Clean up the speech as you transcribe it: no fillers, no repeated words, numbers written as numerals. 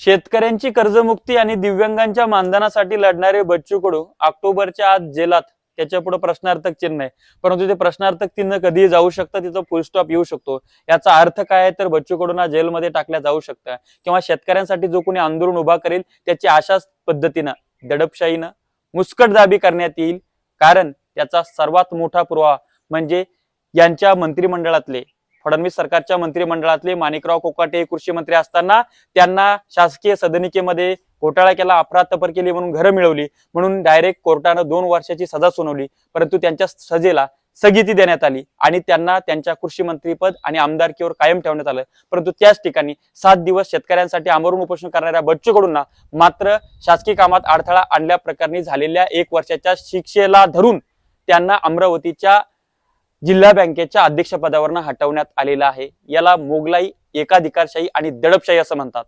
शेतकऱ्यांची कर्जमुक्ती आणि दिव्यांगांच्या मानधनासाठी लढणारे बच्चू कडू ऑक्टोबरच्या आत जेलात, त्याच्या पुढे प्रश्नार्थक चिन्ह आहे. परंतु ते प्रश्नार्थक चिन्ह कधीही जाऊ शकतं, तिथं फुल स्टॉप येऊ शकतो. याचा अर्थ काय आहे तर बच्चू कडूंना जेलमध्ये टाकल्या जाऊ शकतं किंवा शेतकऱ्यांसाठी जो कोणी आंदोलन उभा करेल त्याची अशाच पद्धतीनं दडपशाहीनं मुस्कटदाबी करण्यात येईल. कारण त्याचा सर्वात मोठा पुरावा म्हणजे यांच्या मंत्रिमंडळातले, फडणवीस सरकारच्या मंत्रिमंडळातले माणिकराव कोकाटे कृषी मंत्री असताना त्यांना शासकीय सदनिकेमध्ये घोटाळा केला, अफरातफर केली म्हणून घरं मिळवली, म्हणून डायरेक्ट कोर्टानं 2 वर्षाची सजा सुनावली. परंतु त्यांच्या सजेला स्थगिती देण्यात आली आणि त्यांना त्यांच्या कृषी मंत्रीपद आणि आमदारकीवर कायम ठेवण्यात आलं. परंतु त्याच ठिकाणी 7 दिवस शेतकऱ्यांसाठी आमरण उपोषण करणाऱ्या बच्चू कडूंना मात्र शासकीय कामात अडथळा आणल्या प्रकरणी झालेल्या 1 वर्षाच्या शिक्षेला धरून त्यांना अमरावतीच्या जिल्हा बँकेच्या अध्यक्षपदावरून हटवण्यात आलेला आहे. याला मोगलाई, एकाधिकारशाही आणि दडपशाही असं म्हणतात.